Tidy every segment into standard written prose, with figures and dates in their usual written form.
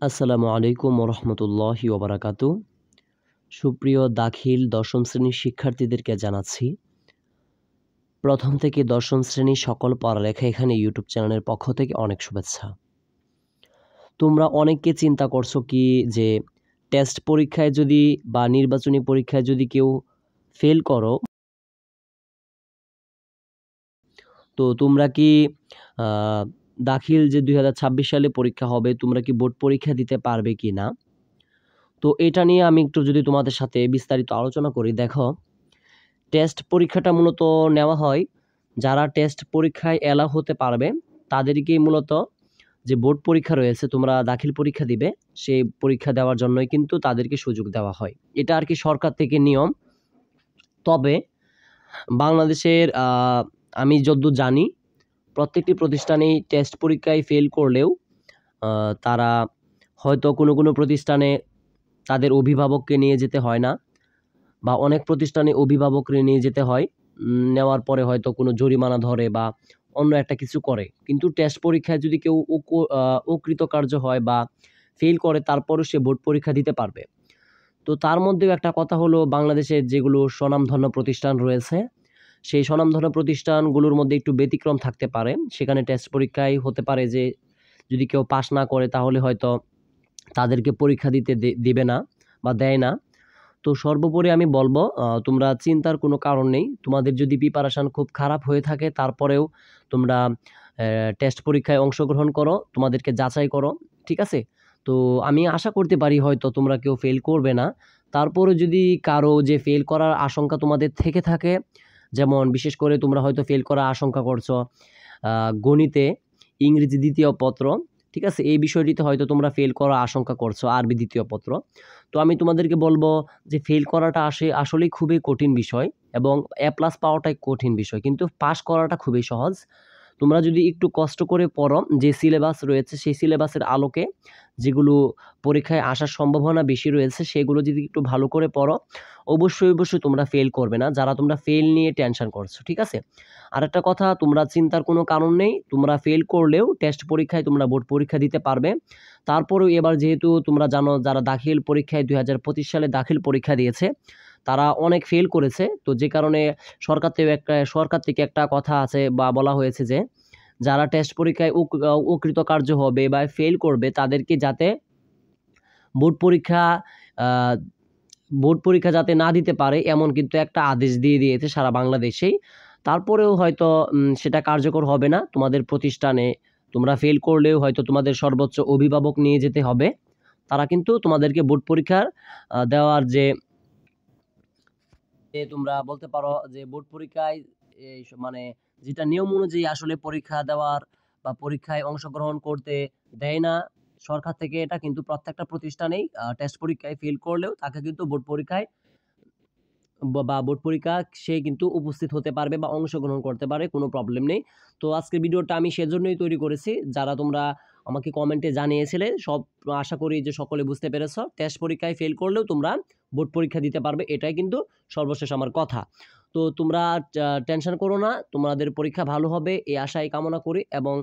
আসসালামু আলাইকুম ওরহমতুল্লাহি ওবারাকাতু। সুপ্রিয় দাখিল দশম শ্রেণীর শিক্ষার্থীদেরকে জানাচ্ছি প্রথম থেকে দশম শ্রেণীর সকল পড়ালেখা এখানে ইউটিউব চ্যানেলের পক্ষ থেকে অনেক শুভেচ্ছা। তোমরা অনেকে চিন্তা করছো কি যে টেস্ট পরীক্ষায় যদি বা নির্বাচনী পরীক্ষায় যদি কেউ ফেল করো, তো তোমরা কি দাখিল যে 2026 সালে পরীক্ষা হবে, তোমরা কি বোর্ড পরীক্ষা দিতে পারবে কি না? তো এটা নিয়ে আমি একটু যদি তোমাদের সাথে বিস্তারিত আলোচনা করি। দেখো, টেস্ট পরীক্ষাটা মূলত নেওয়া হয় যারা টেস্ট পরীক্ষায় এলাও হতে পারবে তাদেরকেই মূলত যে বোর্ড পরীক্ষা রয়েছে, তোমরা দাখিল পরীক্ষা দিবে, সেই পরীক্ষা দেওয়ার জন্যই কিন্তু তাদেরকে সুযোগ দেওয়া হয়। এটা আর কি সরকার থেকে নিয়ম। তবে বাংলাদেশের আমি যতদূর জানি প্রত্যেকটি প্রতিষ্ঠানেই টেস্ট পরীক্ষায় ফেল করলেও তারা হয়তো কোনো প্রতিষ্ঠানে তাদের অভিভাবককে নিয়ে যেতে হয় না, বা অনেক প্রতিষ্ঠানে অভিভাবককে নিয়ে যেতে হয়। নেওয়ার পরে হয়তো কোনো জরিমানা ধরে বা অন্য একটা কিছু করে। কিন্তু টেস্ট পরীক্ষায় যদি কেউ অকৃতকার্য হয় বা ফেল করে, তারপরও সে বোর্ড পরীক্ষা দিতে পারবে। তো তার মধ্যেও একটা কথা হলো, বাংলাদেশের যেগুলো স্বনামধন্য প্রতিষ্ঠান রয়েছে, সেই স্বনামধন্য প্রতিষ্ঠানগুলোর মধ্যে একটু ব্যতিক্রম থাকতে পারে। সেখানে টেস্ট পরীক্ষায় হতে পারে যে যদি কেউ পাস না করে তাহলে হয়তো তাদেরকে পরীক্ষা দিতে দিবে না বা দেয় না। তো সর্বোপরি আমি বলবো, তোমরা চিন্তার কোনো কারণ নেই। তোমাদের যদি প্রিপারেশন খুব খারাপ হয়ে থাকে, তারপরেও তোমরা টেস্ট পরীক্ষায় অংশগ্রহণ করো, তোমাদেরকে যাচাই করো। ঠিক আছে? তো আমি আশা করতে পারি হয়তো তোমরা কেউ ফেল করবে না। তারপরেও যদি কারো যে ফেল করার আশঙ্কা তোমাদের থেকে থাকে, যেমন বিশেষ করে তোমরা হয়তো ফেল করার আশঙ্কা করছো গণিতে, ইংরেজি দ্বিতীয় পত্র, ঠিক আছে? এই বিষয়টিতে হয়তো তোমরা ফেল করার আশঙ্কা করছো, আরবি দ্বিতীয় পত্র। তো আমি তোমাদেরকে বলবো যে ফেল করাটা আসলেই খুবই কঠিন বিষয়, এবং এ প্লাস পাওয়াটাই কঠিন বিষয়, কিন্তু পাস করাটা খুবই সহজ। তোমরা যদি একটু কষ্ট করে পড়ো, যে সিলেবাস রয়েছে সেই সিলেবাসের আলোকে যেগুলো পরীক্ষায় আসার সম্ভাবনা বেশি রয়েছে, সেগুলো যদি একটু ভালো করে পড়ো, অবশ্যই তোমরা ফেল করবে না, যারা তোমরা ফেল নিয়ে টেনশন করছো। ঠিক আছে? আরেকটা কথা, তোমরা চিন্তার কোনো কারণ নেই। তোমরা ফেল করলেও টেস্ট পরীক্ষায় তোমরা বোর্ড পরীক্ষা দিতে পারবে। তারপরেও এবার যেহেতু তোমরা জানো, যারা দাখিল পরীক্ষায় 2025 সালে দাখিল পরীক্ষা দিয়েছে তারা অনেক ফেল করেছে। তো যে কারণে সরকার থেকে একটা কথা আছে বা বলা হয়েছে যে যারা টেস্ট পরীক্ষায় অকৃতকার্য হবে বা ফেল করবে তাদেরকে যাতে বোর্ড পরীক্ষা আহ, বোর্ড পরীক্ষা যাতে না দিতে পারে, এমন কিন্তু একটা আদেশ দিয়ে দিয়েছে সারা বাংলাদেশেই। তারপরেও হয়তো সেটা কার্যকর হবে না তোমাদের প্রতিষ্ঠানে। তোমরা ফেল করলেও হয়তো তোমাদের সর্বোচ্চ অভিভাবক নিয়ে যেতে হবে। তারা কিন্তু তোমাদেরকে বোর্ড পরীক্ষার দেওয়ার যে তোমরা বলতে পারো যে বোর্ড পরীক্ষায় মানে যেটা নিয়ম অনুযায়ী আসলে পরীক্ষা দেওয়ার বা পরীক্ষায় অংশগ্রহণ করতে দেয় না সরকার থেকে, এটা কিন্তু প্রত্যেকটা প্রতিষ্ঠানেই টেস্ট পরীক্ষায় ফেল করলেও তাকে কিন্তু বোর্ড পরীক্ষায় বা বোর্ড পরীক্ষা সে কিন্তু উপস্থিত হতে পারবে বা অংশগ্রহণ করতে পারে, কোনো প্রবলেম নেই। তো আজকের ভিডিওটা আমি সেজন্যই তৈরি করেছি, যারা তোমরা আমাকে কমেন্টে জানিয়েছিলে, সব আশা করি যে সকলে বুঝতে পেরেছো। টেস্ট পরীক্ষায় ফেল করলেও তোমরা বোর্ড পরীক্ষা দিতে পারবে, এটাই কিন্তু সর্বশেষ আমার কথা। তো তোমরা টেনশন করো না, তোমাদের পরীক্ষা ভালো হবে এই আশাই কামনা করি। এবং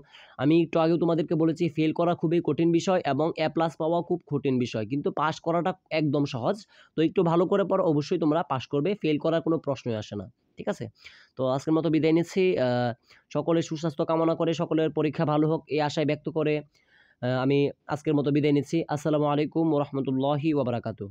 আমি একটু আগেও তোমাদেরকে বলেছি, ফেল করা খুবই কঠিন বিষয় এবং এ প্লাস পাওয়া খুব কঠিন বিষয়, কিন্তু পাস করাটা একদম সহজ। তো একটু ভালো করে পড়ো, অবশ্যই তোমরা পাস করবে, ফেল করার কোনো প্রশ্নই আসে না। ঠিক আছে? তো আজকের মতো বিদায় নিচ্ছি। সকলের সুস্বাস্থ্য কামনা করে, সকলের পরীক্ষা ভালো হোক এই আশায় ব্যক্ত করে আমি আজকের মতো বিদায় নিচ্ছি। আসসালামু আলাইকুম ওয়া রাহমাতুল্লাহি ওয়া বারাকাতুহু।